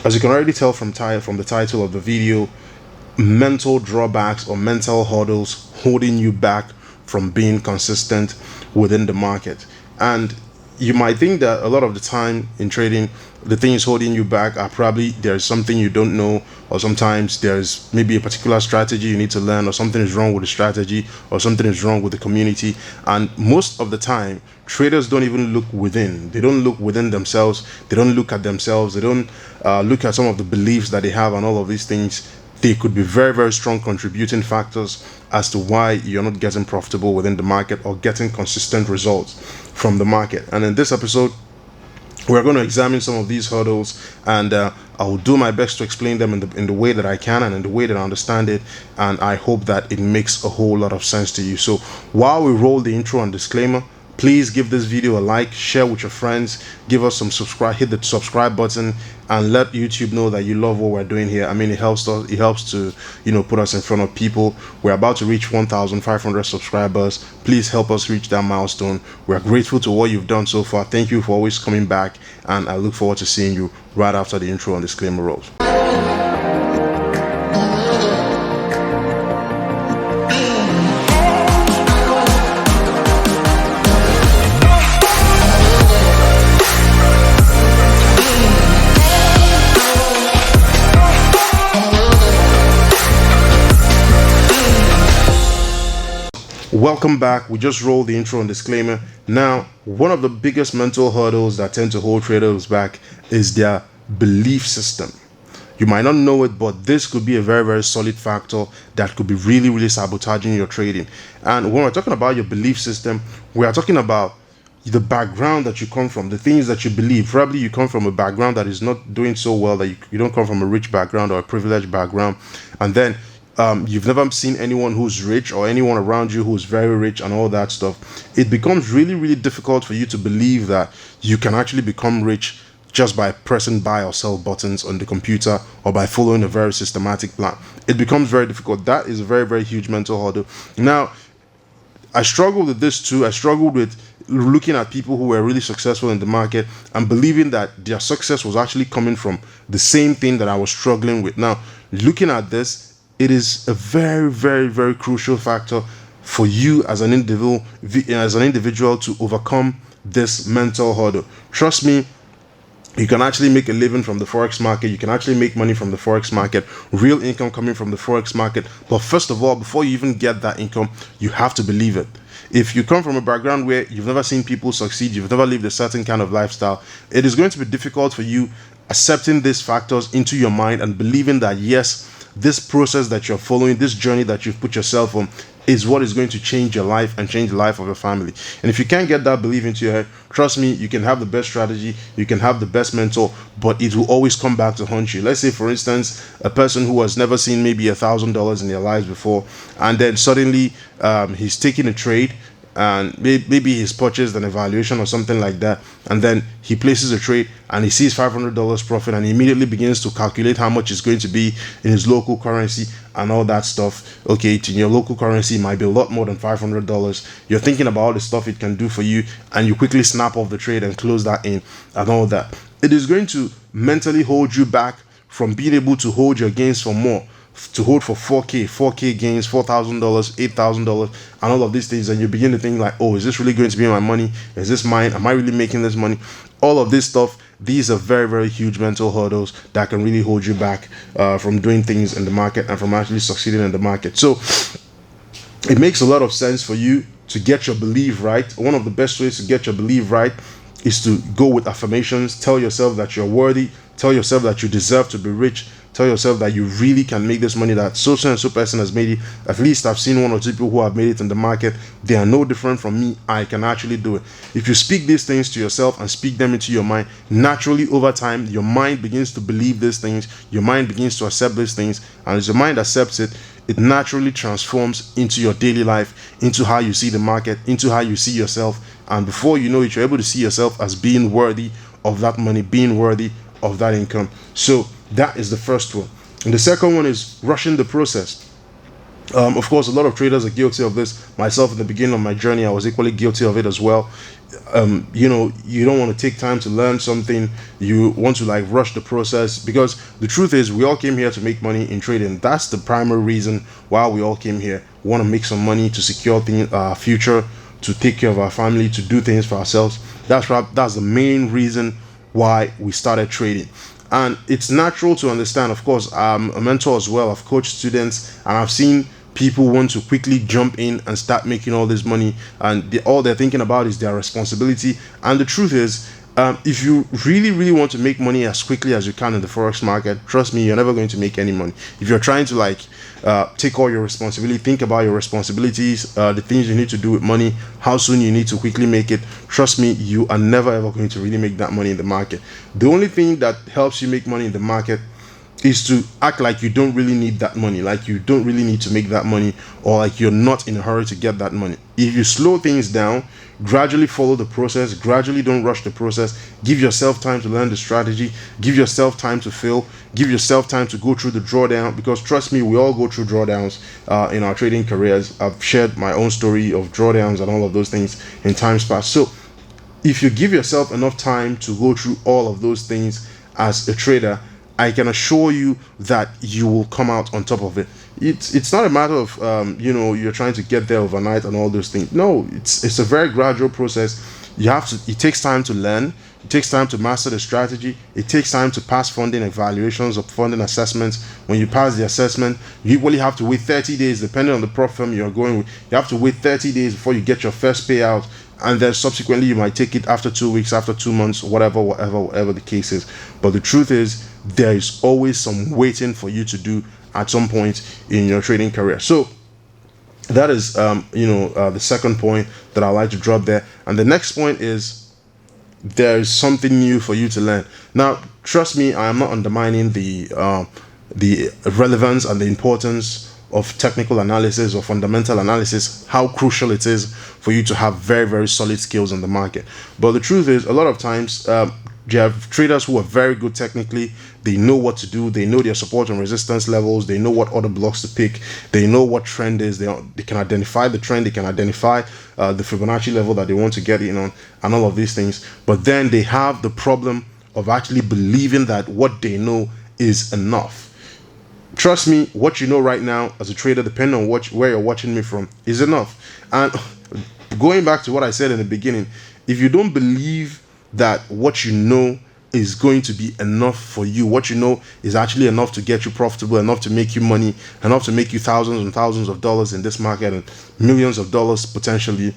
As you can already tell from the title of the video, mental drawbacks or mental hurdles holding you back from being consistent within the market. And you might think that a lot of the time in trading, the things holding you back are probably there's something you don't know, or sometimes there's maybe a particular strategy you need to learn, or something is wrong with the strategy, or something is wrong with the community. And most of the time, traders don't even look within. They don't look within themselves. They don't look at themselves. They don't look at some of the beliefs that they have and all of these things. They could be very, very strong contributing factors as to why you're not getting profitable within the market or getting consistent results from the market. And in this episode, we're going to examine some of these hurdles, and I will do my best to explain them in the way that I can and in the way that I understand it, and I hope that it makes a whole lot of sense to you. So while we roll the intro and disclaimer, please give this video a like, share with your friends, give us some subscribe, hit the subscribe button, and let YouTube know that you love what we're doing here. I mean, it helps us, it helps to, put us in front of people. We're about to reach 1,500 subscribers. Please help us reach that milestone. We're grateful to what you've done so far. Thank you for always coming back, and I look forward to seeing you right after the intro and disclaimer rolls. Welcome back. We just rolled the intro and disclaimer. Now, one of the biggest mental hurdles that tend to hold traders back is their belief system. You might not know it, but this could be a very, very solid factor that could be really, really sabotaging your trading. And when we're talking about your belief system, we are talking about the background that you come from, the things that you believe. Probably you come from a background that is not doing so well, that you don't come from a rich background or a privileged background, and then you've never seen anyone who's rich or anyone around you who's very rich and all that stuff. It becomes really, really difficult for you to believe that you can actually become rich just by pressing buy or sell buttons on the computer or by following a very systematic plan. It becomes very difficult. That is a very, very huge mental hurdle. Now, I struggled with this too. I struggled with looking at people who were really successful in the market and believing that their success was actually coming from the same thing that I was struggling with. Now, looking at this, it is a very, very, very crucial factor for you as an individual to overcome this mental hurdle. Trust me, you can actually make a living from the Forex market. You can actually make money from the Forex market, real income coming from the Forex market. But first of all, before you even get that income, you have to believe it. If you come from a background where you've never seen people succeed, you've never lived a certain kind of lifestyle, it is going to be difficult for you accepting these factors into your mind and believing that, yes, this process that you're following, this journey that you've put yourself on, is what is going to change your life and change the life of your family. And if you can't get that belief into your head, trust me, you can have the best strategy, you can have the best mentor, but it will always come back to haunt you. Let's say, for instance, a person who has never seen maybe $1,000 in their lives before, and then suddenly he's taking a trade, and maybe he's purchased an evaluation or something like that, and then he places a trade and he sees $500 profit, and he immediately begins to calculate how much it's going to be in his local currency and all that stuff. Okay, in your local currency it might be a lot more than $500. You're thinking about all the stuff it can do for you, and you quickly snap off the trade and close that in and all that. It is going to mentally hold you back from being able to hold your gains for more, to hold for 4K gains, $4,000, $8,000, and all of these things. And you begin to think like, oh, is this really going to be my money? Is this mine? Am I really making this money? All of this stuff, these are very, very huge mental hurdles that can really hold you back from doing things in the market and from actually succeeding in the market. So it makes a lot of sense for you to get your belief right. One of the best ways to get your belief right is to go with affirmations. Tell yourself that you're worthy. Tell yourself that you deserve to be rich. Tell yourself that you really can make this money, that so and so person has made it. At least I've seen one or two people who have made it in the market. They are no different from me. I can actually do it. If you speak these things to yourself and speak them into your mind, naturally over time, your mind begins to believe these things. Your mind begins to accept these things. And as your mind accepts it, it naturally transforms into your daily life, into how you see the market, into how you see yourself. And before you know it, you're able to see yourself as being worthy of that money, being worthy of that income. So that is the first one. And the second one is rushing the process. Of course, a lot of traders are guilty of this. Myself, in the beginning of my journey, I was equally guilty of it as well. You know, you don't want to take time to learn something. You want to like rush the process, because the truth is, we all came here to make money in trading. That's the primary reason why we all came here. We want to make some money to secure our future, to take care of our family, to do things for ourselves. That's the main reason why we started trading. And it's natural to understand. Of course, I'm a mentor as well. I've coached students, and I've seen people want to quickly jump in and start making all this money, and all they're thinking about is their responsibility. And the truth is, if you really want to make money as quickly as you can in the forex market, trust me, you're never going to make any money. If you're trying to like take all your responsibility, think about your responsibilities, the things you need to do with money, how soon you need to quickly make it, trust me, you are never ever going to really make that money in the market. The only thing that helps you make money in the market is to act like you don't really need that money, like you don't really need to make that money, or like you're not in a hurry to get that money. If you slow things down, gradually follow the process, gradually, don't rush the process, give yourself time to learn the strategy, give yourself time to fail, give yourself time to go through the drawdown, because trust me, we all go through drawdowns in our trading careers. I've shared my own story of drawdowns and all of those things in times past. So if you give yourself enough time to go through all of those things as a trader, I can assure you that you will come out on top of it. It's not a matter of you know, you're trying to get there overnight and all those things. No, it's a very gradual process. You have to. It takes time to learn. It takes time to master the strategy. It takes time to pass funding evaluations or funding assessments. When you pass the assessment, you usually have to wait 30 days, depending on the prop firm you're going with. You have to wait 30 days before you get your first payout, and then subsequently you might take it after 2 weeks, after 2 months, whatever the case is. But the truth is, there is always some waiting for you to do at some point in your trading career. So that is the second point that I like to drop there. And the next point is, there is something new for you to learn. Now, trust me, I am not undermining the relevance and the importance of technical analysis or fundamental analysis, how crucial it is for you to have very solid skills in the market. But the truth is, a lot of times you have traders who are very good technically. They know what to do. They know their support and resistance levels. They know what order blocks to pick. They know what trend is. They can identify the trend. They can identify the Fibonacci level that they want to get in on, and all of these things. But then they have the problem of actually believing that what they know is enough. Trust me, what you know right now as a trader, depending on where you're watching me from, is enough. And going back to what I said in the beginning, if you don't believe that what you know is going to be enough for you, what you know is actually enough to get you profitable, enough to make you money, enough to make you thousands and thousands of dollars in this market and millions of dollars potentially,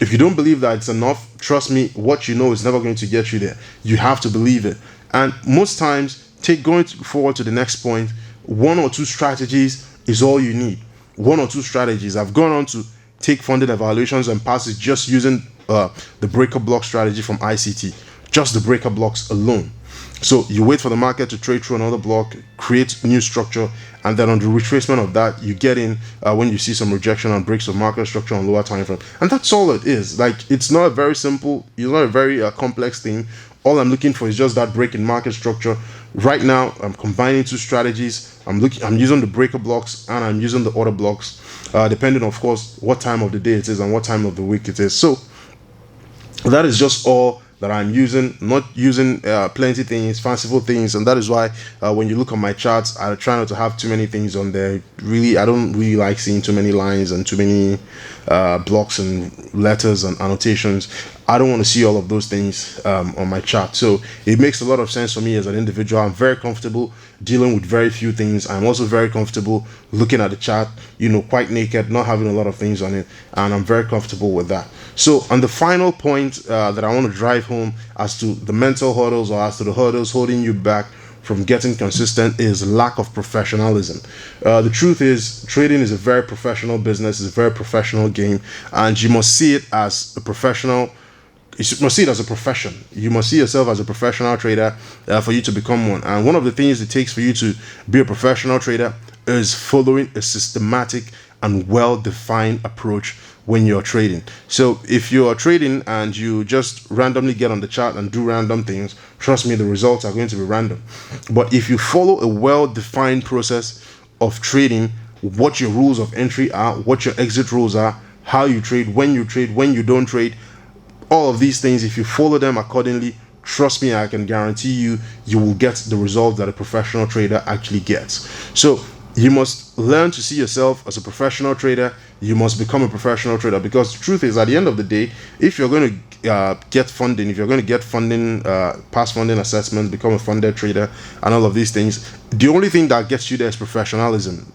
if you don't believe that it's enough, trust me, what you know is never going to get you there. You have to believe it. And most times, going forward to the next point, 1 or 2 strategies is all you need. 1 or 2 strategies. I've gone on to take funded evaluations and passes just using the breaker block strategy from ICT, just the breaker blocks alone. So you wait for the market to trade through another block, create new structure, and then on the retracement of that, you get in when you see some rejection and breaks of market structure on lower time frame. And that's all it is. Like, it's not a very simple, it's not a very complex thing. All I'm looking for is just that break in market structure. Right now, I'm combining 2 strategies. I'm using the breaker blocks and I'm using the order blocks, depending, of course, what time of the day it is and what time of the week it is. So that is just all that I'm using, not using plenty things, fanciful things. And that is why when you look at my charts, I try not to have too many things on there. Really, I don't really like seeing too many lines and too many blocks and letters and annotations. I don't want to see all of those things on my chart. So it makes a lot of sense for me as an individual. I'm very comfortable dealing with very few things. I'm also very comfortable looking at the chart, quite naked, not having a lot of things on it. And I'm very comfortable with that. So on the final point that I want to drive home as to the mental hurdles, or as to the hurdles holding you back from getting consistent, is lack of professionalism. The truth is, trading is a very professional business. It's a very professional game, and you must see it as a professional. You must see it as a profession. You must see yourself as a professional trader for you to become one. And one of the things it takes for you to be a professional trader is following a systematic and well-defined approach when you're trading. So if you're trading and you just randomly get on the chart and do random things, trust me, the results are going to be random. But if you follow a well-defined process of trading what your rules of entry are, what your exit rules are, how you trade, when you don't trade. All of these things, if you follow them accordingly, trust me, I can guarantee you, you will get the results that a professional trader actually gets. So you must learn to see yourself as a professional trader. You must become a professional trader, because the truth is, at the end of the day, if you're going to get funding, if you're going to get funding, pass funding assessments, become a funded trader, and all of these things, the only thing that gets you there is professionalism.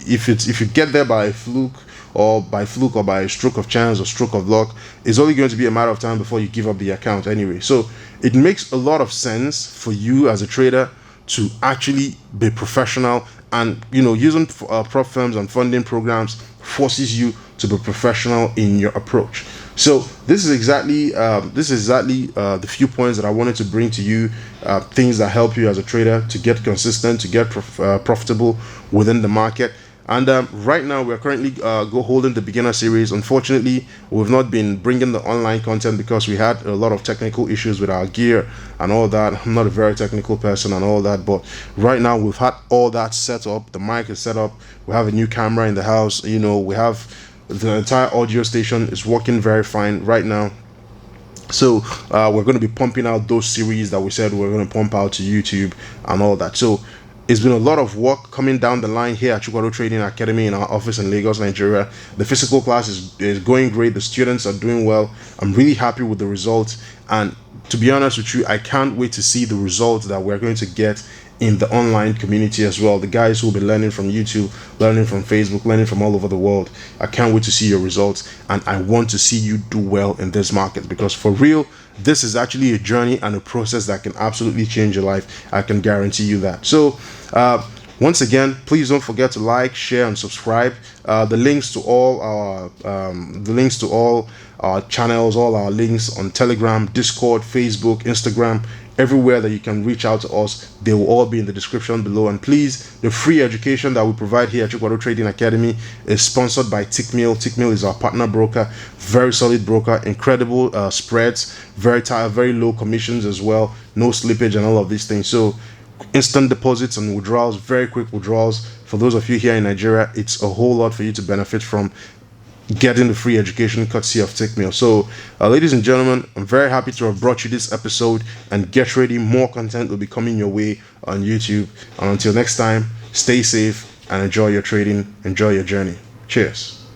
If you get there by fluke or by a stroke of chance or stroke of luck, it's only going to be a matter of time before you give up the account anyway. So it makes a lot of sense for you as a trader to actually be professional, and using prop firms and funding programs forces you to be professional in your approach. So this is exactly the few points that I wanted to bring to you, things that help you as a trader to get consistent, to get profitable within the market. And right now we're currently holding the beginner series. Unfortunately, we've not been bringing the online content because we had a lot of technical issues with our gear and all that. I'm not a very technical person and all that, but right now we've had all that set up. The mic is set up. We have a new camera in the house. We have the entire audio station is working very fine right now. So we're going to be pumping out those series that we said we're going to pump out to YouTube and all that. So it's been a lot of work coming down the line here at Chukwado Trading Academy in our office in Lagos, Nigeria. The physical class is going great. The students are doing well. I'm really happy with the results. And to be honest with you, I can't wait to see the results that we're going to get in the online community as well. The guys who will be learning from YouTube, learning from Facebook, learning from all over the world. I can't wait to see your results. And I want to see you do well in this market, because for real, this is actually a journey and a process that can absolutely change your life. I can guarantee you that. So once again, please don't forget to like, share, and subscribe. The links to all our channels, all our links on Telegram, Discord, Facebook, Instagram, everywhere that you can reach out to us, they will all be in the description below. And please, the free education that we provide here at Chukwado Trading Academy is sponsored by Tickmill. Tickmill is our partner broker, very solid broker, incredible spreads, very low commissions as well, no slippage and all of these things. So instant deposits and withdrawals, very quick withdrawals. For those of you here in Nigeria, it's a whole lot for you to benefit from getting the free education courtesy of Tickmill. So ladies and gentlemen, I'm very happy to have brought you this episode, and get ready, more content will be coming your way on YouTube. And until next time, stay safe and enjoy your trading, enjoy your journey. Cheers.